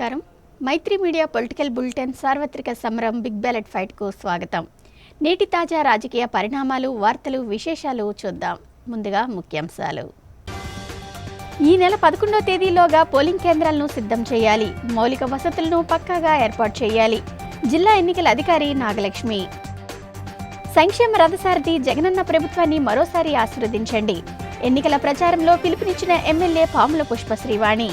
నమస్కారం. మైత్రి media political bulletin సార్వత్రిక సమరం బిగ్ బ్యాలెట్ ఫైట్కు స్వాగతం. నేటి తాజా రాజకీయ పరిణామాలు, వార్తలు, విశేషాలు చూద్దాం. ముందుగా ముఖ్యాంశాలు. ఈ నెల 11వ తేదీలోగా పోలింగ్ కేంద్రాలను సిద్ధం చేయాలి. మౌలిక వసతులను పక్కాగా ఏర్పాటు చేయాలి. జిల్లా ఎన్నికల అధికారి నాగలక్ష్మి. సంక్షేమ రథసారథి జగనన్న ప్రభుత్వాన్ని మరోసారి ఆశీర్వదించండి. ఎన్నికల ప్రచారంలో పిలుపునిచ్చిన ఎమ్మెల్యే పాముల పుష్పశ్రీవాణి.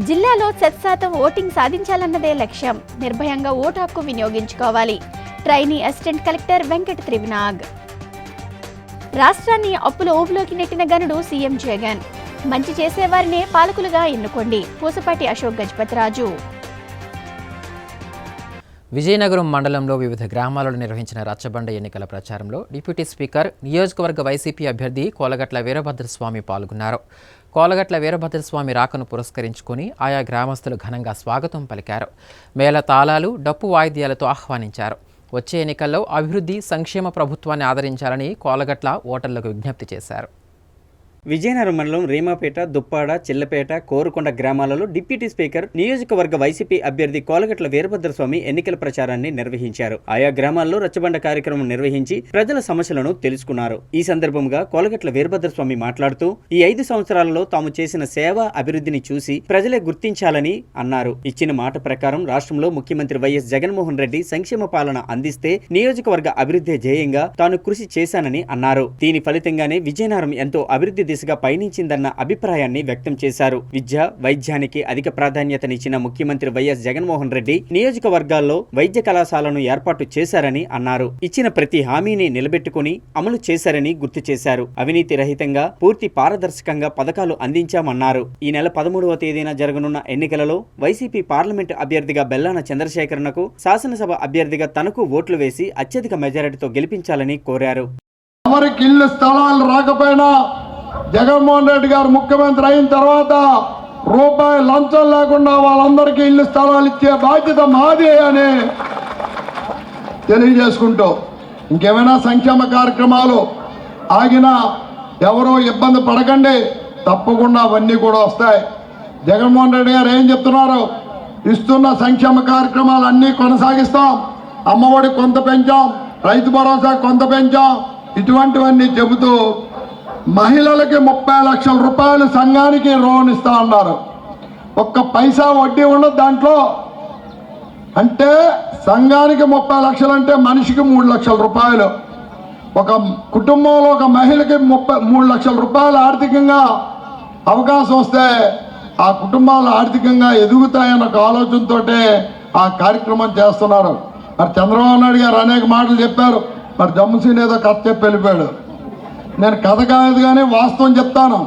జిల్లాలో 100% ఓటింగ్ సాధించాలన్నదే లక్ష్యం. నిర్భయంగా ఓటు హక్కు వినియోగించుకోవాలి. Trainee assistant collector Venkata Trivinag. రాష్ట్రాన్ని అప్పుల ఊబిలోకి నెట్టిన గనుడు సీఎం జగన్. మంచి చేసేవారినే పాలకులుగా ఎన్నుకోండి. పూసపాటి అశోక్ గజపతిరాజు. విజయనగరం మండలంలో వివిధ గ్రామాలలో నిర్వహించిన రచ్చబండ ఎన్నికల ప్రచారంలో డిప్యూటీ స్పీకర్, నియోజకవర్గ వైసీపీ అభ్యర్థి కోలగట్ల వీరభద్రస్వామి పాల్గొన్నారు. కోలగట్ల వీరభద్రస్వామి రాకను పురస్కరించుకుని ఆయా గ్రామస్తులు ఘనంగా స్వాగతం పలికారు. మేళ తాళాలు, డప్పు వాయిద్యాలతో ఆహ్వానించారు. వచ్చే ఎన్నికల్లో అభివృద్ధి, సంక్షేమ ప్రభుత్వాన్ని ఆదరించాలని కోలగట్ల ఓటర్లకు విజ్ఞప్తి చేశారు. విజయనగరం మండలం రేమాపేట, దుప్పాడ, చిల్లపేట, కోరుకొండ గ్రామాలలో డిప్యూటీ స్పీకర్, నియోజకవర్గ వైసీపీ అభ్యర్థి కోలగట్ల వీరభద్రస్వామి ఎన్నికల ప్రచారాన్ని నిర్వహించారు. ఆయా గ్రామాల్లో రచ్చబండ కార్యక్రమం నిర్వహించి ప్రజల సమస్యలను తెలుసుకున్నారు. ఈ సందర్భంగా కోలగట్ల వీరభద్రస్వామి మాట్లాడుతూ ఈ 5 సంవత్సరాలలో తాము చేసిన సేవ, అభివృద్ధిని చూసి ప్రజలే గుర్తించాలని అన్నారు. ఇచ్చిన మాట ప్రకారం రాష్ట్రంలో ముఖ్యమంత్రి వైఎస్ జగన్మోహన్ రెడ్డి సంక్షేమ పాలన అందిస్తే నియోజకవర్గ అభివృద్ధి ధ్యేయంగా తాను కృషి చేశానని అన్నారు. దీని ఫలితంగానే విజయనగరం ఎంతో అభివృద్ధి దిశగా పయనించిందన్న అభిప్రాయాన్ని వ్యక్తం చేశారు. విద్య, వైద్యానికి అధిక ప్రాధాన్యతనిచ్చిన ముఖ్యమంత్రి వైఎస్ జగన్మోహన్ రెడ్డి నియోజకవర్గాల్లో వైద్య కళాశాలను ఏర్పాటు చేశారని అన్నారు. ఇచ్చిన ప్రతి హామీని నిలబెట్టుకుని అమలు చేశారని గుర్తు చేశారు. అవినీతి రహితంగా, పూర్తి పారదర్శకంగా పథకాలు అందించామన్నారు. ఈ నెల 13వ తేదీన జరగనున్న ఎన్నికలలో వైసీపీ పార్లమెంటు అభ్యర్థిగా బెల్లాన చంద్రశేఖరన్కు, శాసనసభ అభ్యర్థిగా తనకు ఓట్లు వేసి అత్యధిక మెజారిటీతో గెలిపించాలని కోరారు. ఎవరికి ఇళ్ల స్థలాలు రాకపోయినా జగన్మోహన్ రెడ్డి గారు ముఖ్యమంత్రి అయిన తర్వాత రూపాయి లంచం లేకుండా వాళ్ళందరికీ ఇళ్ల స్థలాలు ఇచ్చే బాధ్యత మాది అని తెలియజేసుకుంటూ, ఇంకేమైనా సంక్షేమ కార్యక్రమాలు ఆగినా ఎవరో ఇబ్బంది పడకండి, తప్పకుండా అవన్నీ కూడా వస్తాయి. జగన్మోహన్ రెడ్డి గారు ఏం చెప్తున్నారు? ఇస్తున్న సంక్షేమ కార్యక్రమాలు అన్నీ కొనసాగిస్తాం. అమ్మఒడి కొంత పెంచాం, రైతు భరోసా కొంత పెంచాం, ఇటువంటివన్నీ చెబుతూ మహిళలకి 30 లక్షల రూపాయలు సంఘానికి లోన్ ఇస్తా అన్నారు. ఒక్క పైసా వడ్డీ ఉండదు దాంట్లో. అంటే సంఘానికి 30 లక్షలు అంటే మనిషికి 3 లక్షల రూపాయలు. ఒక కుటుంబంలో ఒక మహిళకి 3 లక్షల రూపాయలు ఆర్థికంగా అవకాశం వస్తే ఆ కుటుంబాలు ఆర్థికంగా ఎదుగుతాయన్న ఆలోచనతో ఆ కార్యక్రమం చేస్తున్నారు. మరి చంద్రబాబు నాయుడు గారు అనేక మాటలు చెప్పారు. మరి జమ్ముసీన్ ఏదో కథ చెప్పి వెళ్ళిపోయాడు. నేను కథ కాదు కానీ వాస్తవం చెప్తాను.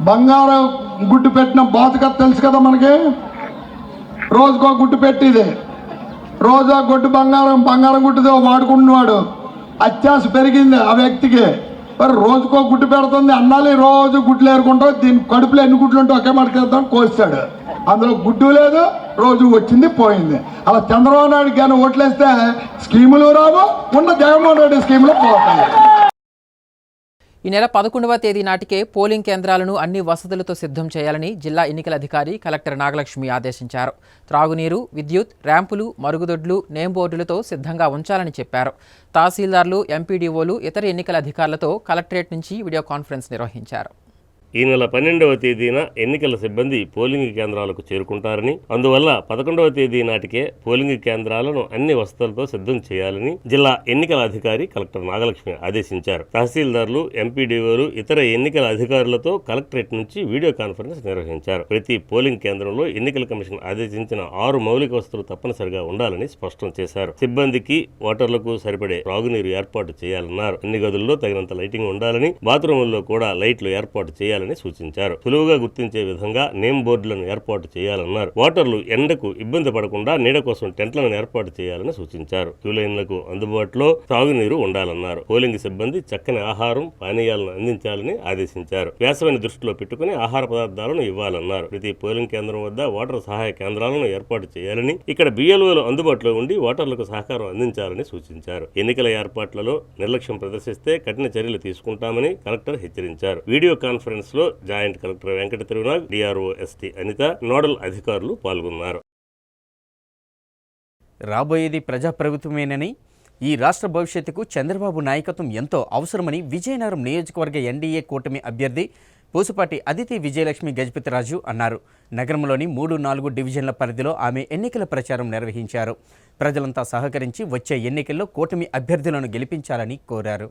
బంగారం గుడ్డు పెట్టిన బాతుకథ తెలుసు కదా మనకి. రోజుకో గుడ్డు పెట్టిది, రోజు గుడ్డు బంగారం గుడ్డుతో వాడుకుంటున్నాడు. అత్యాశ పెరిగింది ఆ వ్యక్తికి. మరి రోజుకో గుడ్డు పెడుతుంది, అన్నాలి రోజు గుడ్లు ఏరుకుంటాం, దీని కడుపులో ఎన్ని గుడ్లు ఉంటే ఒకే మడకేద్దాం కోస్తాడు. అందులో గుడ్డు లేదు, రోజు వచ్చింది పోయింది. అలా చంద్రబాబు నాయుడు కానీ ఓట్లేస్తే స్కీములు రావు, ఉన్న జగన్మోహన్ రెడ్డి స్కీములు పోతాయి. ఈ నెల 11వ తేదీ నాటికే పోలింగ్ కేంద్రాలను అన్ని వసతులతో సిద్ధం చేయాలని జిల్లా ఎన్నికల అధికారి కలెక్టర్ నాగలక్ష్మి ఆదేశించారు. త్రాగునీరు, విద్యుత్, ర్యాంపులు, మరుగుదొడ్లు, నేమ్ బోర్డులతో సిద్ధంగా ఉంచాలని చెప్పారు. తహసీల్దార్లు, ఎంపీడీఓలు, ఇతర ఎన్నికల అధికారులతో కలెక్టరేట్ నుంచి వీడియో కాన్ఫరెన్స్ నిర్వహించారు. ఈ నెల 12వ తేదీన ఎన్నికల సిబ్బంది పోలింగ్ కేంద్రాలకు చేరుకుంటారని, అందువల్ల 11వ తేదీ నాటికే పోలింగ్ కేంద్రాలను అన్ని వసతులతో సిద్ధం చేయాలని జిల్లా ఎన్నికల అధికారి కలెక్టర్ నాగలక్ష్మి ఆదేశించారు. తహసీల్దార్లు, ఎంపీడీఓలు, ఇతర ఎన్నికల అధికారులతో కలెక్టరేట్ నుంచి వీడియో కాన్ఫరెన్స్ నిర్వహించారు. ప్రతి పోలింగ్ కేంద్రంలో ఎన్నికల కమిషన్ ఆదేశించిన 6 మౌలిక వసతులు తప్పనిసరిగా ఉండాలని స్పష్టం చేశారు. సిబ్బందికి, ఓటర్లకు సరిపడే త్రాగునీరు ఏర్పాటు చేయాలన్నారు. అన్ని గదుల్లో తగినంత లైటింగ్ ఉండాలని, బాత్రూముల్లో కూడా లైట్లు ఏర్పాటు చేయాలని సూచించారు. సులువుగా గుర్తించే విధంగా నేమ్ బోర్డులను ఏర్పాటు చేయాలన్నారు. ఓటర్లు ఎండకు ఇబ్బంది పడకుండా నీడ కోసం టెంట్లను ఏర్పాటు చేయాలని సూచించారు. క్యూలైన్లకు అందుబాటులో తాగునీరు ఉండాలన్నారు. పోలింగ్ సిబ్బంది చక్కని ఆహారం, పానీయాలను అందించాలని ఆదేశించారు. వేసవిని దృష్టిలో పెట్టుకుని ఆహార పదార్థాలను ఇవ్వాలన్నారు. ప్రతి పోలింగ్ కేంద్రం వద్ద ఓటర్ సహాయ కేంద్రాలను ఏర్పాటు చేయాలని, ఇక్కడ బిఎల్ఓలు అందుబాటులో ఉండి ఓటర్లకు సహకారం అందించాలని సూచించారు. ఎన్నికల ఏర్పాట్లలో నిర్లక్ష్యం ప్రదర్శిస్తే కఠిన చర్యలు తీసుకుంటామని కలెక్టర్ హెచ్చరించారు. వీడియో కాన్ఫరెన్స్ లో joint collector Venkata Tirunag, DRO ST Anitha, nodal అధికారులు పాల్గొన్నారు. రాబోయేది ప్రజాప్రభుత్వమేనని, ఈ రాష్ట్ర భవిష్యత్తుకు చంద్రబాబు నాయకత్వం ఎంతో అవసరమని విజయనగరం నియోజకవర్గ ఎన్డీఏ కూటమి అభ్యర్థి పూసపాటి అదితి విజయలక్ష్మి గజపతిరాజు అన్నారు. నగరంలోని 3-4 డివిజన్ల పరిధిలో ఆమె ఎన్నికల ప్రచారం నిర్వహించారు. ప్రజలంతా సహకరించి వచ్చే ఎన్నికల్లో కూటమి అభ్యర్థులను గెలిపించాలని కోరారు.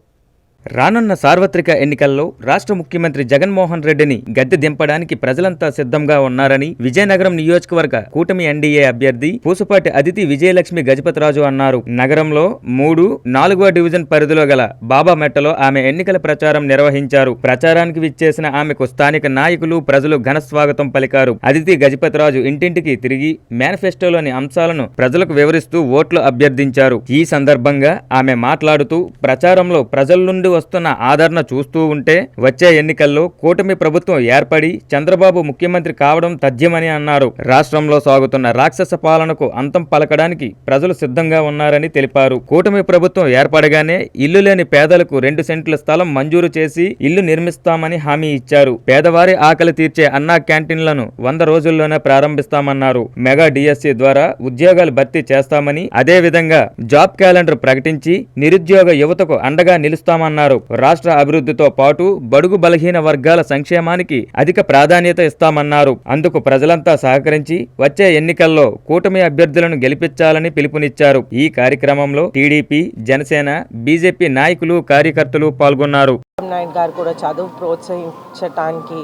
రానున్న సార్వత్రిక ఎన్నికల్లో రాష్ట్ర ముఖ్యమంత్రి జగన్మోహన్ రెడ్డిని గద్దె దింపడానికి ప్రజలంతా సిద్ధంగా ఉన్నారని విజయనగరం నియోజకవర్గ కూటమి ఎన్డీఏ అభ్యర్థి పూసపాటి అదితి విజయలక్ష్మి గజపతిరాజు అన్నారు. నగరంలో 3-4వ డివిజన్ పరిధిలో గల బాబామెట్టలో ఆమె ఎన్నికల ప్రచారం నిర్వహించారు. ప్రచారానికి విచ్చేసిన ఆమెకు స్థానిక నాయకులు, ప్రజలు ఘన స్వాగతం పలికారు. అదితి గజపతిరాజు ఇంటింటికి తిరిగి మేనిఫెస్టోలోని అంశాలను ప్రజలకు వివరిస్తూ ఓట్లు అభ్యర్థించారు. ఈ సందర్భంగా ఆమె మాట్లాడుతూ ప్రచారంలో ప్రజల నుండి వస్తున్న ఆదరణ చూస్తూ ఉంటే వచ్చే ఎన్నికల్లో కూటమి ప్రభుత్వం ఏర్పడి చంద్రబాబు ముఖ్యమంత్రి కావడం తథ్యమని అన్నారు. రాష్ట్రంలో సాగుతున్న రాక్షస పాలనకు అంతం పలకడానికి ప్రజలు సిద్ధంగా ఉన్నారని తెలిపారు. కూటమి ప్రభుత్వం ఏర్పడగానే ఇల్లు లేని పేదలకు 2 సెంట్ల స్థలం మంజూరు చేసి ఇల్లు నిర్మిస్తామని హామీ ఇచ్చారు. పేదవారి ఆకలి తీర్చే అన్నా క్యాంటీన్లను 100 రోజుల్లోనే ప్రారంభిస్తామన్నారు. మెగా డిఎస్సి ద్వారా ఉద్యోగాలు భర్తీ చేస్తామని, అదే విధంగా జాబ్ క్యాలెండర్ ప్రకటించి నిరుద్యోగ యువతకు అండగా నిలుస్తామన్నారు. రాష్ట్ర అభివృద్ధితో పాటు బడుగు బలహీన వర్గాల సంక్షేమానికి అధిక ప్రాధాన్యత ఇస్తామన్నారు. అందుకు ప్రజలంతా సహకరించి వచ్చే ఎన్నికల్లో కూటమి అభ్యర్థులను గెలిపించాలని పిలుపునిచ్చారు. ఈ కార్యక్రమంలో టీడీపీ, జనసేన, బీజేపీ నాయకులు, కార్యకర్తలు పాల్గొన్నారు. నాయుడు గారు కూడా చదువు ప్రోత్సహించటానికి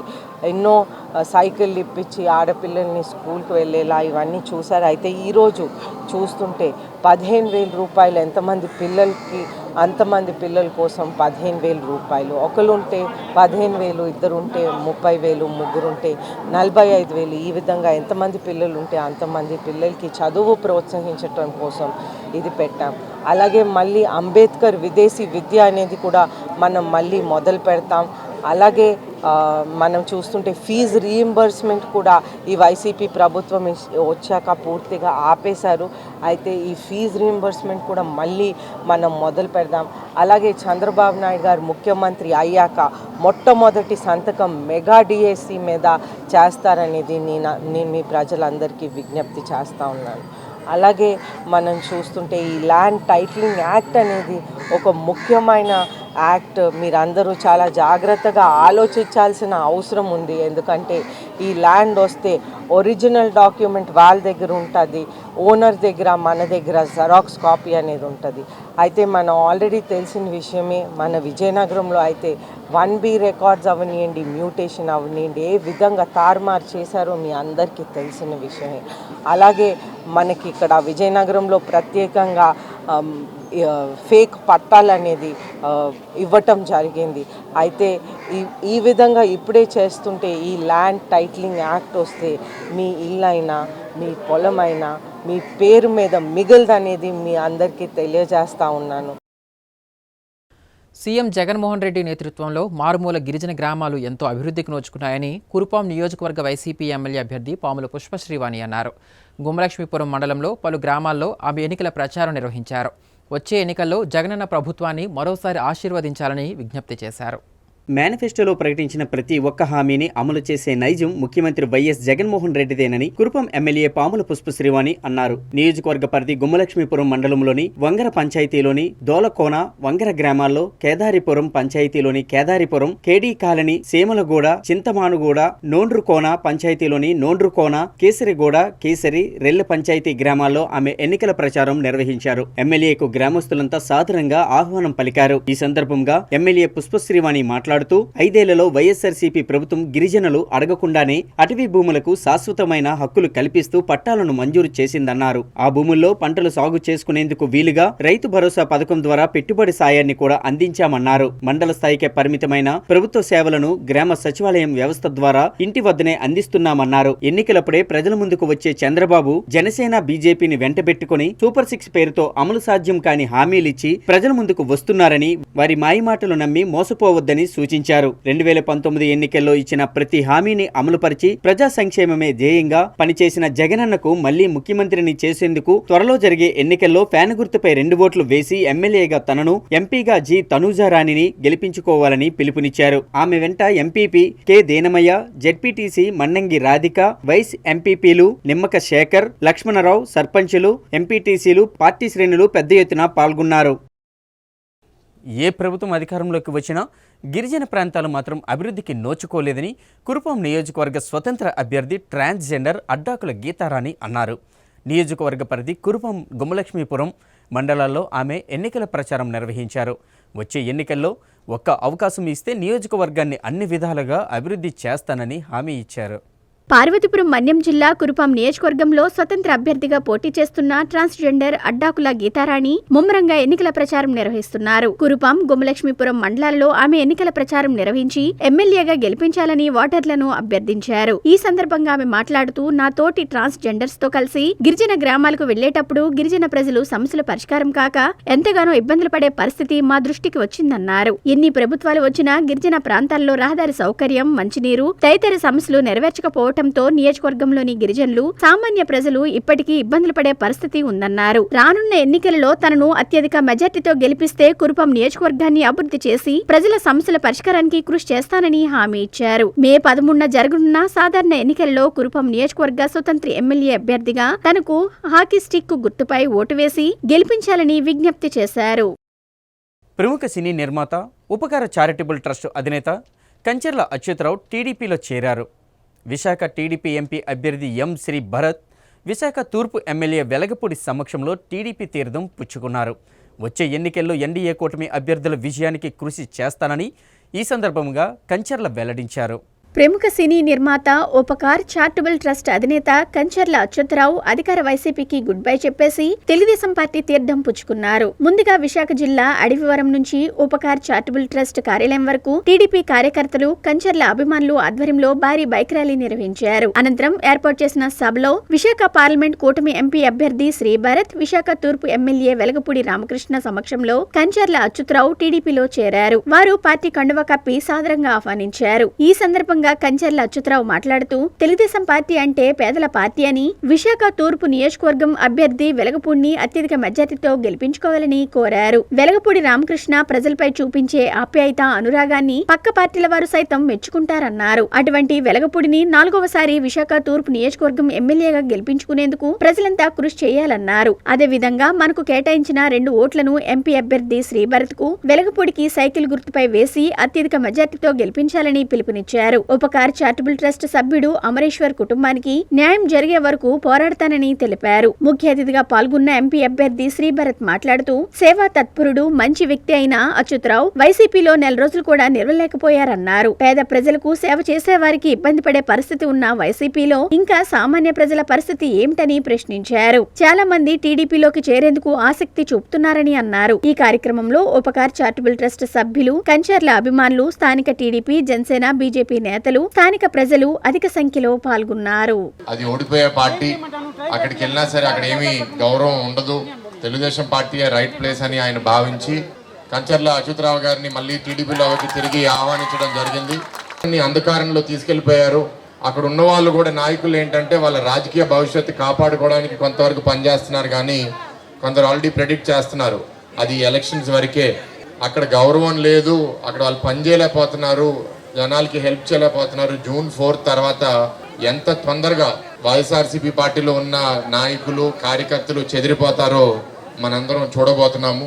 ఎన్నో సైకిళ్ళు ఇప్పించి ఆడపిల్లల్ని స్కూల్కి వెళ్ళేలా ఇవన్నీ చూశారు. అయితే ఈరోజు చూస్తుంటే 15,000 రూపాయలు ఎంతమంది పిల్లలకి, అంతమంది పిల్లల కోసం 15,000 రూపాయలు. ఒకరుంటే 15,000, ఇద్దరుంటే 30,000, ముగ్గురుంటే 45,000. ఈ విధంగా ఎంతమంది పిల్లలు ఉంటే అంతమంది పిల్లలకి చదువు ప్రోత్సహించటం కోసం ఇది పెట్టాం. అలాగే మళ్ళీ అంబేద్కర్ విదేశీ విద్య అనేది కూడా మనం మళ్ళీ మొదలు పెడతాం. అలాగే మనం చూస్తుంటే ఫీజు రీయింబర్స్మెంట్ కూడా ఈ వైసీపీ ప్రభుత్వం వచ్చాక పూర్తిగా ఆపేశారు. అయితే ఈ ఫీజు రీయింబర్స్మెంట్ కూడా మళ్ళీ మనం మొదలు పెడదాం. అలాగే చంద్రబాబు నాయుడు గారు ముఖ్యమంత్రి అయ్యాక మొట్టమొదటి సంతకం మెగా డిఎస్సి మీద చేస్తారనేది నేను మీ ప్రజలందరికీ విజ్ఞప్తి చేస్తూ ఉన్నాను. అలాగే మనం చూస్తుంటే ఈ ల్యాండ్ టైటిలింగ్ యాక్ట్ అనేది ఒక ముఖ్యమైన యాక్ట్. మీరందరూ చాలా జాగ్రత్తగా ఆలోచించాల్సిన అవసరం ఉంది. ఎందుకంటే ఈ ల్యాండ్ వస్తే ఒరిజినల్ డాక్యుమెంట్ వాళ్ళ దగ్గర ఉంటుంది, ఓనర్ దగ్గర, మన దగ్గర జెరాక్స్ కాపీ అనేది ఉంటుంది. అయితే మనం ఆల్రెడీ తెలిసిన విషయమే, మన విజయనగరంలో అయితే 1B రికార్డ్స్ అవనియండి, మ్యూటేషన్ అవనియండి, ఏ విధంగా తారుమారు చేశారో మీ అందరికీ తెలిసిన విషయమే. అలాగే మనకి ఇక్కడ విజయనగరంలో ప్రత్యేకంగా ఫేక్ పట్టాలు అనేది ఇవ్వటం జరిగింది. అయితే ఈ విధంగా ఇప్పుడే చేస్తుంటే ఈ ల్యాండ్ టైటిలింగ్ యాక్ట్ వస్తే మీ ఇల్లైనా, మీ పొలమైనా మీ పేరు మీద మిగలదనేది మీ అందరికీ తెలియజేస్తూ ఉన్నాను. సీఎం జగన్మోహన్ రెడ్డి నేతృత్వంలో మారుమూల గిరిజన గ్రామాలు ఎంతో అభివృద్ధికి నోచుకున్నాయని కురుపాం నియోజకవర్గ వైసీపీ ఎమ్మెల్యే అభ్యర్థి పాముల పుష్పశ్రీవాణి అన్నారు. గుమ్మలక్ష్మీపురం మండలంలో పలు గ్రామాల్లో ఆమె ఎన్నికల ప్రచారం నిర్వహించారు. వచ్చే ఎన్నికల్లో జగనన్న ప్రభుత్వాన్ని మరోసారి ఆశీర్వదించాలని విజ్ఞప్తి చేశారు. మేనిఫెస్టోలో ప్రకటించిన ప్రతి ఒక్క హామీని అమలు చేసే నైజం ముఖ్యమంత్రి వైఎస్ జగన్మోహన్ రెడ్డిదేనని కురుపం ఎమ్మెల్యే పాముల పుష్పశ్రీవాణి అన్నారు. నియోజకవర్గ పరిధి గుమ్మలక్ష్మీపురం మండలంలోని వంగర పంచాయతీలోని దోలకోన, వంగర గ్రామాల్లో, కేదారిపురం పంచాయతీలోని కేదారిపురం, కేడీ కాలనీ, సేమలగూడ, చింతమానుగూడ, నోండ్రుకోన పంచాయతీలోని నోండ్రుకోన, కేసరిగూడ, కేసరి, రెల్లె పంచాయతీ గ్రామాల్లో ఆమె ఎన్నికల ప్రచారం నిర్వహించారు. ఎమ్మెల్యేకు గ్రామస్తులంతా సాదరంగా ఆహ్వానం పలికారు. ఈ సందర్భంగా ఎమ్మెల్యే పుష్పశ్రీవాణి మాట్లాడుతూ 5 ఏళ్లలో వైఎస్ఆర్సీపీ ప్రభుత్వం గిరిజనులు అడగకుండానే అటవీ భూములకు శాశ్వతమైన హక్కులు కల్పిస్తూ పట్టాలను మంజూరు చేసిందన్నారు. ఆ భూముల్లో పంటలు సాగు చేసుకునేందుకు వీలుగా రైతు భరోసా పథకం ద్వారా పెట్టుబడి సాయాన్ని కూడా అందించామన్నారు. మండల స్థాయికే పరిమితమైన ప్రభుత్వ సేవలను గ్రామ సచివాలయం వ్యవస్థ ద్వారా ఇంటి వద్దనే అందిస్తున్నామన్నారు. ఎన్నికలప్పుడే ప్రజల ముందుకు వచ్చే చంద్రబాబు జనసేన, బీజేపీని వెంటబెట్టుకుని సూపర్ 6 పేరుతో అమలు సాధ్యం కాని హామీలిచ్చి ప్రజల ముందుకు వస్తున్నారని, వారి మాయమాటలు నమ్మి మోసపోవద్దని సూచించారు. సూచించారు. 2019 ఎన్నికల్లో ఇచ్చిన ప్రతి హామీని అమలుపరిచి ప్రజా సంక్షేమమే ధ్యేయంగా పనిచేసిన జగనన్నకు మళ్లీ ముఖ్యమంత్రిని చేసేందుకు త్వరలో జరిగే ఎన్నికల్లో ఫ్యాన్ గుర్తుపై 2 ఓట్లు వేసి ఎమ్మెల్యేగా తనను, ఎంపీగా జి తనూజారాణిని గెలిపించుకోవాలని పిలుపునిచ్చారు. ఆమె వెంట MPP K Denamayya, ZPTC Mannangi Radhika, vice ఎంపీపీలు నిమ్మక శేఖర్, లక్ష్మణరావు, సర్పంచులు, ఎంపీటీసీలు, పార్టీ శ్రేణులు పెద్ద ఎత్తున పాల్గొన్నారు. ఏ ప్రభుత్వం అధికారంలోకి వచ్చినా గిరిజన ప్రాంతాలు మాత్రం అభివృద్ధికి నోచుకోలేదని కురుపాం నియోజకవర్గ స్వతంత్ర అభ్యర్థి ట్రాన్స్జెండర్ అడ్డాకుల గీతారాణి అన్నారు. నియోజకవర్గ పరిధి కురుపాం గుమ్మలక్ష్మీపురం మండలాల్లో ఆమె ఎన్నికల ప్రచారం నిర్వహించారు. వచ్చే ఎన్నికల్లో ఒక్క అవకాశం ఇస్తే నియోజకవర్గాన్ని అన్ని విధాలుగా అభివృద్ధి చేస్తానని హామీ ఇచ్చారు. పార్వతీపురం మన్యం జిల్లా కురుపాం నియోజకవర్గంలో స్వతంత్ర అభ్యర్థిగా పోటీ చేస్తున్న ట్రాన్స్జెండర్ అడ్డాకుల గీతారాణి ముమ్మరంగా ఎన్నికల ప్రచారం నిర్వహిస్తున్నారు. కురుపాం గుమ్మలక్ష్మీపురం మండలాల్లో ఆమె ఎన్నికల ప్రచారం నిర్వహించి ఎమ్మెల్యేగా గెలిపించాలని ఓటర్లను అభ్యర్థించారు. ఈ సందర్భంగా ఆమె మాట్లాడుతూ, నా తోటి ట్రాన్స్జెండర్స్ తో కలిసి గిరిజన గ్రామాలకు వెళ్లేటప్పుడు గిరిజన ప్రజలు సమస్యల పరిష్కారం కాక ఎంతగానో ఇబ్బందులు పడే పరిస్థితి మా దృష్టికి వచ్చిందన్నారు. ఎన్ని ప్రభుత్వాలు వచ్చినా గిరిజన ప్రాంతాల్లో రహదారి సౌకర్యం, మంచినీరు తదితర సమస్యలు నెరవేర్చకపోవడం నియోజకవర్గంలోని గిరిజనులు, సామాన్య ప్రజలు ఇప్పటికీ ఇబ్బందులు పడే పరిస్థితి ఉందన్నారు. రానున్న ఎన్నికలలో తనను అత్యధిక మెజార్టీతో గెలిపిస్తే కురుపాం నియోజకవర్గాన్ని అభివృద్ధి చేసి ప్రజల సమస్యల పరిష్కారానికి కృషి చేస్తానని హామీ ఇచ్చారు. మే 13న జరగనున్న సాధారణ ఎన్నికలలో కురుపాం నియోజకవర్గ స్వతంత్ర ఎమ్మెల్యే అభ్యర్థిగా తనకు హాకీ స్టిక్ గుర్తుపై ఓటు వేసి గెలిపించాలని విజ్ఞప్తి చేశారు. ప్రముఖ సినీ నిర్మాత, ఉపకార చారిటబుల్ ట్రస్ట్ అధినేత కంచెర్ల అచ్యుతరావు టీడీపీలో చేరారు. విశాఖ టీడీపీ ఎంపీ అభ్యర్థి ఎం శ్రీ భరత్ విశాఖ తూర్పు ఎమ్మెల్యే వెలగపూడి సమక్షంలో టీడీపీ తీర్థం పుచ్చుకున్నారు. వచ్చే ఎన్నికల్లో ఎన్డీఏ కూటమి అభ్యర్థుల విజయానికి కృషి చేస్తానని ఈ సందర్భంగా కంచెర్ల వెల్లడించారు. ప్రముఖ సినీ నిర్మాత, ఉపకార్ చారిటబుల్ ట్రస్ట్ అధినేత కంచెర్ల అచ్యుతరావు అధికార వైసీపీకి గుడ్ బై చెప్పేసి తెలుగుదేశం పార్టీ తీర్థం పుచ్చుకున్నారు. ముందుగా విశాఖ జిల్లా అడవివరం నుంచి ఉపకార్ చారిటబుల్ ట్రస్ట్ కార్యాలయం వరకు టీడీపీ కార్యకర్తలు, కంచెర్ల అభిమానులు ఆధ్వర్యంలో భారీ బైక్ ర్యాలీ నిర్వహించారు. అనంతరం ఏర్పాటు చేసిన సభలో విశాఖ పార్లమెంట్ కూటమి ఎంపీ అభ్యర్థి శ్రీ భరత్, విశాఖ తూర్పు ఎమ్మెల్యే వెలగపూడి రామకృష్ణ సమక్షంలో కంచెర్ల అచ్యుతరావు టీడీపీలో చేరారు. వారు పార్టీ కండువా కప్పి సాదరంగా ఆహ్వానించారు. ఈ సందర్భంగా కంచెర్ల అచ్యుతరావు మాట్లాడుతూ, తెలుగుదేశం పార్టీ అంటే పేదల పార్టీ అని, విశాఖ తూర్పు నియోజకవర్గం అభ్యర్థి వెలగపూడిని అత్యధిక మెజార్టీతో గెలిపించుకోవాలని కోరారు. వెలగపూడి రామకృష్ణ ప్రజలపై చూపించే ఆప్యాయత, అనురాగాన్ని పక్క పార్టీల వారు సైతం మెచ్చుకుంటారన్నారు. అటువంటి వెలగపూడిని 4వసారి విశాఖ తూర్పు నియోజకవర్గం ఎమ్మెల్యేగా గెలిపించుకునేందుకు ప్రజలంతా కృషి చేయాలన్నారు. అదేవిధంగా మనకు కేటాయించిన 2 ఓట్లను ఎంపీ అభ్యర్థి శ్రీభరత్ కు, వెలగపూడికి సైకిల్ గుర్తుపై వేసి అత్యధిక మెజార్టీతో గెలిపించాలని పిలుపునిచ్చారు. ఉపకార్ చారిటబుల్ ట్రస్ట్ సభ్యుడు అమరేశ్వర్ కుటుంబానికి న్యాయం జరిగే వరకు పోరాడతానని తెలిపారు. ముఖ్య అతిథిగా పాల్గొన్న ఎంపీ అభ్యర్థి శ్రీభరత్ మాట్లాడుతూ, సేవా తత్పరుడు, మంచి వ్యక్తి అయిన అచ్యుతరావు వైసీపీలో 4 రోజులు కూడా నిలవలేకపోయారన్నారు. పేద ప్రజలకు సేవ చేసేవారికి ఇబ్బంది పడే పరిస్థితి ఉన్న వైసీపీలో ఇంకా సామాన్య ప్రజల పరిస్థితి ఏమిటని ప్రశ్నించారు. చాలా మంది టీడీపీలోకి చేరేందుకు ఆసక్తి చూపుతున్నారని అన్నారు. ఈ కార్యక్రమంలో ఉపకార్ చారిటబుల్ ట్రస్ట్ సభ్యులు, కంచెర్ల అభిమానులు, స్థానిక టీడీపీ, జనసేన, బీజేపీ నేతలు, స్థానిక ప్రజలు అధిక సంఖ్యలో పాల్గొన్నారు. అది ఓడిపోయే పార్టీ, అక్కడికి వెళ్ళినా సరే అక్కడ ఏమీ గౌరవం ఉండదు, తెలుగుదేశం పార్టీ రైట్ ప్లేస్ అని ఆయన భావించి కంచెర్ల అచ్యుతరావు గారిని మళ్ళీ టీడీపీలోకి తిరిగి ఆహ్వానించడం జరిగింది. అంధకారంలో తీసుకెళ్లిపోయారు. అక్కడ ఉన్న వాళ్ళు కూడా నాయకులు ఏంటంటే వాళ్ళ రాజకీయ భవిష్యత్తు కాపాడుకోవడానికి కొంతవరకు పనిచేస్తున్నారు, కానీ కొందరు ఆల్రెడీ ప్రెడిక్ట్ చేస్తున్నారు అది ఎలక్షన్స్ వరకే, అక్కడ గౌరవం లేదు, అక్కడ వాళ్ళు పనిచేయలేకపోతున్నారు, జనాలకి హెల్ప్ చేయలేకపోతున్నారు. జూన్ 4 తర్వాత ఎంత తొందరగా వైఎస్ఆర్సీపీ పార్టీలో ఉన్న నాయకులు, కార్యకర్తలు చెదిరిపోతారో మనందరం చూడబోతున్నాము.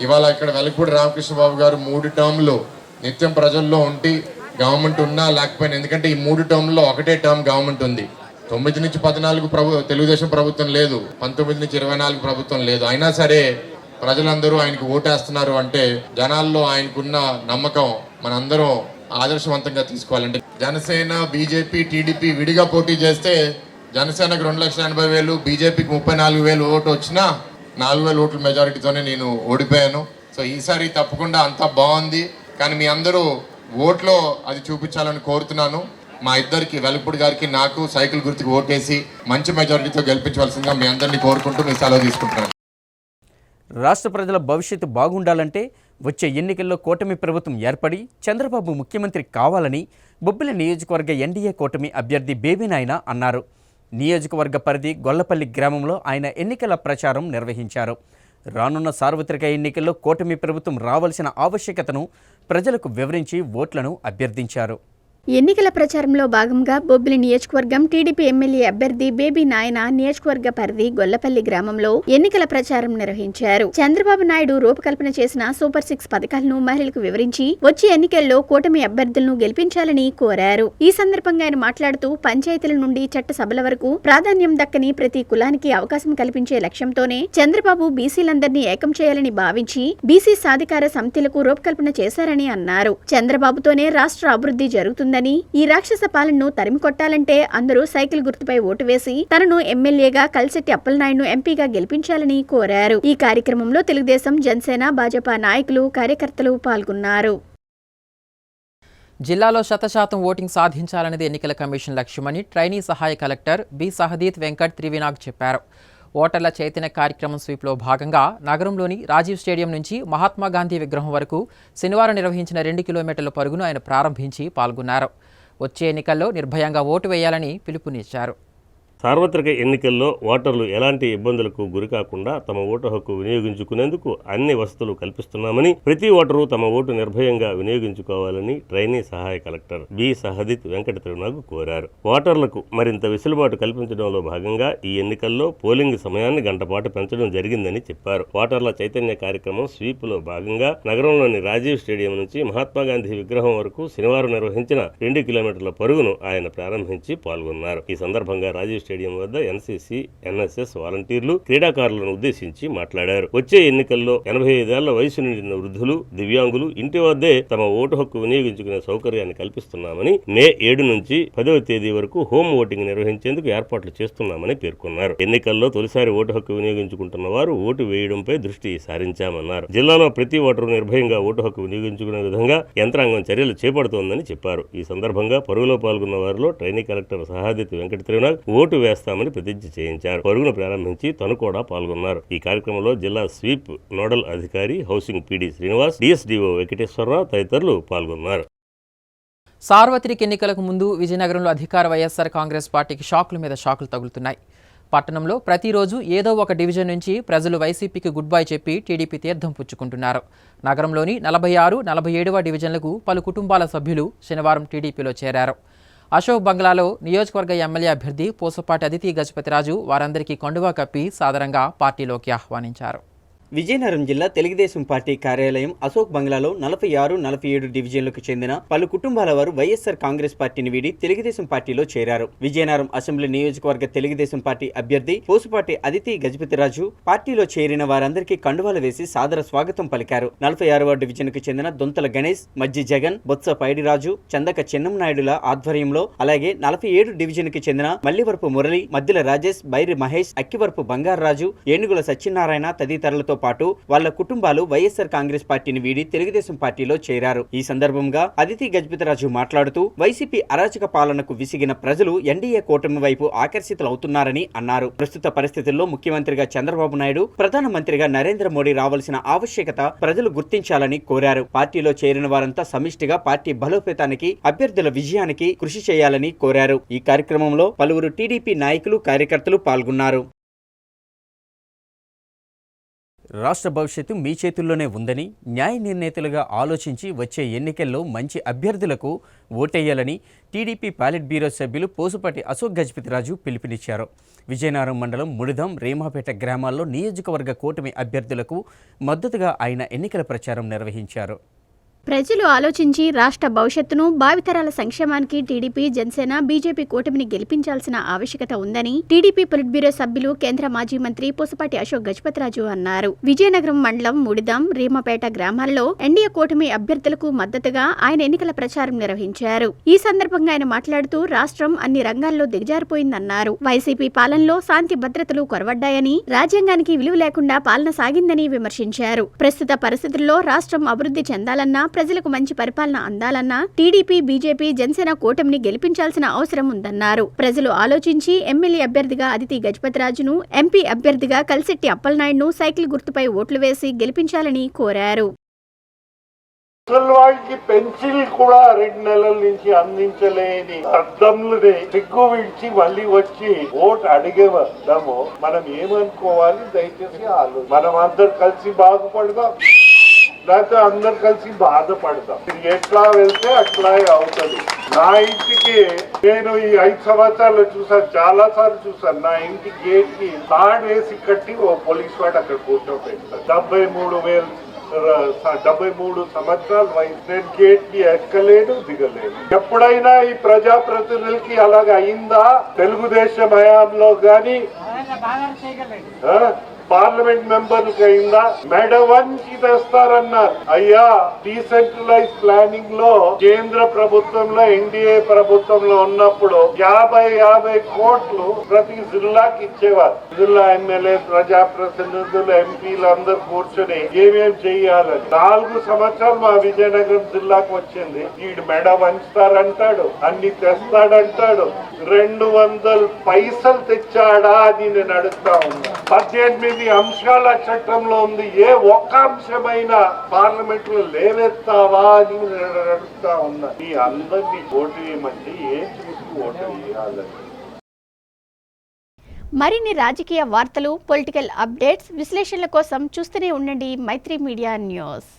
ఇవాళ ఇక్కడ వెలగపూడి రామకృష్ణ బాబు గారు 3 టర్మ్లు నిత్యం ప్రజల్లో ఉండి గవర్నమెంట్ ఉన్నా లేకపోయినా, ఎందుకంటే ఈ 3 టర్మ్లో ఒకటే టర్మ్ గవర్నమెంట్ ఉంది. 9 నుంచి 14 తెలుగుదేశం ప్రభుత్వం లేదు, 19 నుంచి 24 ప్రభుత్వం లేదు. అయినా సరే ప్రజలందరూ ఆయనకు ఓటేస్తున్నారు అంటే జనాల్లో ఆయనకున్న నమ్మకం మనందరం ఆదర్శవంతంగా తీసుకోవాలంటే, జనసేన, బీజేపీ, టీడీపీ విడిగా పోటీ చేస్తే జనసేనకు 2,80,000, బీజేపీకి 34,000 ఓటు వచ్చినా 4,000 ఓట్ల మెజారిటీతోనే నేను ఓడిపోయాను. సో ఈసారి తప్పకుండా అంతా బాగుంది, కానీ మీ అందరూ ఓట్లో అది చూపించాలని కోరుతున్నాను. మా ఇద్దరికి, వెలగపూడి గారికి నాకు సైకిల్ గుర్తుకు ఓటేసి మంచి మెజారిటీతో గెలిపించవలసిందిగా మీ అందరినీ కోరుకుంటూ మీ సెలవు తీసుకుంటున్నాను. రాష్ట్ర ప్రజల భవిష్యత్తు బాగుండాలంటే వచ్చే ఎన్నికల్లో కూటమి ప్రభుత్వం ఏర్పడి చంద్రబాబు ముఖ్యమంత్రి కావాలని బొబ్బిలి నియోజకవర్గ ఎన్డీఏ కూటమి అభ్యర్థి బేబీ నాయన అన్నారు. నియోజకవర్గ పరిధి గొల్లపల్లి గ్రామంలో ఆయన ఎన్నికల ప్రచారం నిర్వహించారు. రానున్న సార్వత్రిక ఎన్నికల్లో కూటమి ప్రభుత్వం రావాల్సిన ఆవశ్యకతను ప్రజలకు వివరించి ఓట్లను అభ్యర్థించారు. ఎన్నికల ప్రచారంలో భాగంగా బొబ్బిలి నియోజకవర్గం టీడీపీ ఎమ్మెల్యే అభ్యర్థి బేబీ నాయన నియోజకవర్గ పరిధి గొల్లపల్లి గ్రామంలో ఎన్నికల ప్రచారం నిర్వహించారు. చంద్రబాబు నాయుడు రూపకల్పన చేసిన సూపర్ 6 పథకాలను మహిళలకు వివరించి వచ్చే ఎన్నికల్లో కూటమి అభ్యర్థులను గెలిపించాలని కోరారు. ఈ సందర్భంగా ఆయన మాట్లాడుతూ పంచాయతీల నుండి చట్టసభల వరకు ప్రాధాన్యం దక్కని ప్రతి కులానికి అవకాశం కల్పించే లక్ష్యంతోనే చంద్రబాబు బీసీలందరినీ ఏకం చేయాలని భావించి బీసీ సాధికార సమితిలకు రూపకల్పన చేశారని అన్నారు. చంద్రబాబుతోనే రాష్ట్ర అభివృద్ధి జరుగుతుంది. ఈ రాక్షస పాలనను తరిమి కొట్టాలంటే అందరూ సైకిల్ గుర్తుపై ఓటు వేసి తనను ఎమ్మెల్యేగా కలిసెట్టి అప్పలనాయుడును ఎంపీగా గెలిపించాలని కోరారు. ఈ కార్యక్రమంలో తెలుగుదేశం, జనసేన, భాజపా నాయకులు, కార్యకర్తలు పాల్గొన్నారు. జిల్లాలో 100% ఓటింగ్ సాధించాలనేది ఎన్నికల కమిషన్ లక్ష్యమని ట్రైనీ సహాయ కలెక్టర్ బి సహదీత్ వెంకట్ త్రివినాగ్ చెప్పారు. ఓటర్ల చైతన్య కార్యక్రమం స్వీప్లో భాగంగా నగరంలోని రాజీవ్ స్టేడియం నుంచి మహాత్మాగాంధీ విగ్రహం వరకు శనివారం నిర్వహించిన 2 కిలోమీటర్ల పరుగును ఆయన ప్రారంభించి పాల్గొన్నారు. వచ్చే ఎన్నికల్లో నిర్భయంగా ఓటు వేయాలని పిలుపునిచ్చారు. సార్వత్రిక ఎన్నికల్లో ఓటర్లు ఎలాంటి ఇబ్బందులకు గురికాకుండా తమ ఓటు హక్కు వినియోగించుకునేందుకు అన్ని వసతులు కల్పిస్తున్నామని, ప్రతి ఓటరు తమ ఓటు నిర్భయంగా వినియోగించుకోవాలని ట్రైనీ సహాయ కలెక్టర్ బి సహదీత్ వెంకట త్రివినాగ్ కోరారు. ఓటర్లకు మరింత వెసులుబాటు కల్పించడంలో భాగంగా ఈ ఎన్నికల్లో పోలింగ్ సమయాన్ని గంటపాటు పెంచడం జరిగిందని చెప్పారు. ఓటర్ల చైతన్య కార్యక్రమం స్వీప్లో భాగంగా నగరంలోని రాజీవ్ స్టేడియం నుంచి మహాత్మాగాంధీ విగ్రహం వరకు శనివారం నిర్వహించిన 2 కిలోమీటర్ల పరుగును ఆయన ప్రారంభించి పాల్గొన్నారు. ఈ సందర్భంగా రాజీవ్ స్టేడియం వద్ద ఎన్సీసీ, ఎన్ఎస్ఎస్ వాలంటీర్లు, క్రీడాకారులను ఉద్దేశించి మాట్లాడారు. వచ్చే ఎన్నికల్లో 85 ఏళ్ల వయసు నిండిన వృద్ధులు, దివ్యాంగులు ఇంటి వద్దే తమ ఓటు హక్కు వినియోగించుకునే సౌకర్యాన్ని కల్పిస్తున్నామని, మే 7 నుంచి 10వ తేదీ వరకు హోమ్ ఓటింగ్ నిర్వహించేందుకు ఏర్పాట్లు చేస్తున్నామని పేర్కొన్నారు. ఎన్నికల్లో తొలిసారి ఓటు హక్కు వినియోగించుకుంటున్న వారు ఓటు వేయడంపై దృష్టి సారించామన్నారు. జిల్లాలో ప్రతి ఓటరు నిర్భయంగా ఓటు హక్కు వినియోగించుకునే విధంగా యంత్రాంగం చర్యలు చేపడుతోందని చెప్పారు. ఈ సందర్భంగా పరుగులో పాల్గొన్న వారిలో trainee collector Sahadit Venkata Trivinag vote వేస్తామని ప్రతిజ్ఞ చేయించారు. పరుగును ప్రారంభించి తను కూడా పాల్గొన్నారు. ఈ కార్యక్రమంలో జిల్లా స్వీప్ నోడల్ అధికారి housing PD Srinivas, DSDO Venkateswara Rao తదితరులు పాల్గొన్నారు. సార్వత్రిక ఎన్నికలకు ముందు విజయనగరంలో అధికార వైఎస్ఆర్ కాంగ్రెస్ పార్టీకి షాకుల మీద షాకులు తగులుతున్నాయి. పట్టణంలో ప్రతిరోజు ఏదో ఒక డివిజన్ నుంచి ప్రజలు వైసీపీకి గుడ్ బై చెప్పి టీడీపీ తీర్థం పుచ్చుకుంటున్నారు. నగరంలోని 46, 47వ డివిజన్లకు పలు కుటుంబాల సభ్యులు శనివారం టీడీపీలో చేరారు. అశోక్ బంగ్లాలో నియోజకవర్గ ఎమ్మెల్యే అభ్యర్థి పూసపాటి అదితి గజపతిరాజు వారందరికీ కండువా కప్పి సాదరంగా పార్టీలోకి ఆహ్వానించారు. విజయనగరం జిల్లా తెలుగుదేశం పార్టీ కార్యాలయం అశోక్ బంగ్లాలో 46, 47 డివిజన్లకు చెందిన పలు కుటుంబాల వారు వైఎస్ఆర్ కాంగ్రెస్ పార్టీని వీడి తెలుగుదేశం పార్టీలో చేరారు. విజయనగరం అసెంబ్లీ నియోజకవర్గ తెలుగుదేశం పార్టీ అభ్యర్థి పూసపాటి అదితి గజపతిరాజు పార్టీలో చేరిన వారందరికీ కండువాలు వేసి సాదర స్వాగతం పలికారు. 46వ డివిజన్కు చెందిన దొంతల గణేష్, మజ్జి జగన్, బొత్స పైడిరాజు, చందక చెన్నంనాయుడుల ఆధ్వర్యంలో, అలాగే 47 డివిజన్కి చెందిన మల్లివరపు మురళి, మద్దిల రాజేష్, బైరి మహేష్, అక్కివరపు బంగారరాజు, ఏనుగుల సత్యనారాయణ తదితరులతో పాటు వాళ్ళ కుటుంబాలు వైఎస్ఆర్ కాంగ్రెస్ పార్టీని వీడి తెలుగుదేశం పార్టీలో చేరారు. ఈ సందర్భంగా అదితి గజపతిరాజు మాట్లాడుతూ వైసీపీ అరాచక పాలనకు విసిగిన ప్రజలు ఎన్డీఏ కూటమి వైపు ఆకర్షితులవుతున్నారని అన్నారు. ప్రస్తుత పరిస్థితుల్లో ముఖ్యమంత్రిగా చంద్రబాబు నాయుడు, ప్రధానమంత్రిగా నరేంద్ర మోడీ రావాల్సిన ఆవశ్యకత ప్రజలు గుర్తించాలని కోరారు. పార్టీలో చేరిన వారంతా సమిష్టిగా పార్టీ బలోపేతానికి, అభ్యర్థుల విజయానికి కృషి చేయాలని కోరారు. ఈ కార్యక్రమంలో పలువురు టీడీపీ నాయకులు, కార్యకర్తలు పాల్గొన్నారు. రాష్ట్ర భవిష్యత్తు మీ చేతుల్లోనే ఉందని, న్యాయ నిర్ణేతలుగా ఆలోచించి వచ్చే ఎన్నికల్లో మంచి అభ్యర్థులకు ఓటేయాలని టీడీపీ పాలిట్ బ్యూరో సభ్యులు పూసపాటి అశోక్ గజపతిరాజు పిలుపునిచ్చారు. విజయనగరం మండలం ముడిదం, రేమాపేట గ్రామాల్లో నియోజకవర్గ కూటమి అభ్యర్థులకు మద్దతుగా ఆయన ఎన్నికల ప్రచారం నిర్వహించారు. ప్రజలు ఆలోచించి రాష్ట్ర భవిష్యత్తును, భావితరాల సంక్షేమానికి టీడీపీ, జనసేన, బీజేపీ కూటమిని గెలిపించాల్సిన ఆవశ్యకత ఉందని టీడీపీ పొలిట్ బ్యూరో సభ్యులు, కేంద్ర మాజీ మంత్రి పూసపాటి అశోక్ గజపతిరాజు అన్నారు. విజయనగరం మండలం ముడిదాం, రీమాపేట గ్రామాల్లో ఎన్డీఏ కూటమి అభ్యర్థులకు మద్దతుగా ఆయన ఎన్నికల ప్రచారం నిర్వహించారు. ఈ సందర్భంగా ఆయన మాట్లాడుతూ రాష్ట్రం అన్ని రంగాల్లో దిగజారిపోయిందన్నారు. వైసీపీ పాలనలో శాంతి భద్రతలు కొరవడ్డాయని, రాజ్యాంగానికి విలువ లేకుండా పాలన సాగిందని విమర్శించారు. ప్రస్తుత పరిస్థితుల్లో రాష్ట్రం అభివృద్ధి చెందాలన్నా ప్రజలకు మంచి పరిపాలన అందాలన్నా టీడీపీ, బీజేపీ, జనసేన కూటమిని గెలిపించాల్సిన అవసరం ఉందన్నారు. ప్రజలు ఆలోచించి ఎమ్మెల్యే అభ్యర్థిగా అదితి గజపతిరాజును, ఎంపీ అభ్యర్థిగా కలిశెట్టి అప్పలనాయుడును సైకిల్ గుర్తుపై ఓట్లు వేసి గెలిపించాలని కోరారు. వాళ్ళకి పెన్సిల్ కూడా 2 నెలల నుంచి అందించలేని అర్థంలోనే సిగ్గు విడిచి మళ్ళీ వచ్చి ఓటు అడిగేవాళ్ళము. మనం ఏమనుకోవాలి, దయచేసి మనం అందరు కలిసి బాగుపడదాం, లేకపోతే అందరు కలిసి బాధపడదాం. ఎట్లా వెళ్తే అట్లా అవుతుంది. నా ఇంటికి నేను ఈ 5 సంవత్సరాలు చూసాను, చాలా సార్లు చూసాను. నా ఇంటి గేట్ కి తాడు వేసి కట్టి ఓ పోలీస్ వాడు అక్కడ కూర్చోపెట్టారు. 73 సంవత్సరాల వయసు. నేను గేట్ కి ఎక్కలేను, దిగలేను. ఎప్పుడైనా ఈ ప్రజాప్రతినిధులకి అలాగ అయిందా? తెలుగుదేశం హయాంలో గాని పార్లమెంట్ మెంబర్లకు అయిందా? మెడ వంచి తెస్తారన్నారు. అయ్యా, డీసెంట్రలైజ్ ప్లానింగ్ లో కేంద్ర ప్రభుత్వంలో ఎన్డీఏ ప్రభుత్వంలో ఉన్నప్పుడు 50 కోట్లు ప్రతి జిల్లాకి ఇచ్చేవారు. జిల్లా ఎమ్మెల్యే, ప్రజాప్రతినిధులు, ఎంపీలు అందరు కూర్చొని ఏమేం చెయ్యాలని. 4 సంవత్సరాలు మా విజయనగరం జిల్లాకు వచ్చింది. వీడు మెడ వంచుతారంటాడు, అన్ని తెస్తాడంటాడు. 200 పైసలు తెచ్చాడా అని నేను అడుగుతా ఉన్నా. 18 అంశాల చట్టంలో ఉంది. ఏ ఒక్క అంశమైనా పార్లమెంట్ లో లేవెత్తావా అని నేను అడుగుతా ఉన్నా. ఈ అందరినీ ఓటు వేయమంటే ఏం చూసి ఓటు వేయాలని. మరిన్ని రాజకీయ వార్తలు, పొలిటికల్ అప్డేట్స్, విశ్లేషణల కోసం చూస్తూనే ఉండండి మైత్రి మీడియా న్యూస్.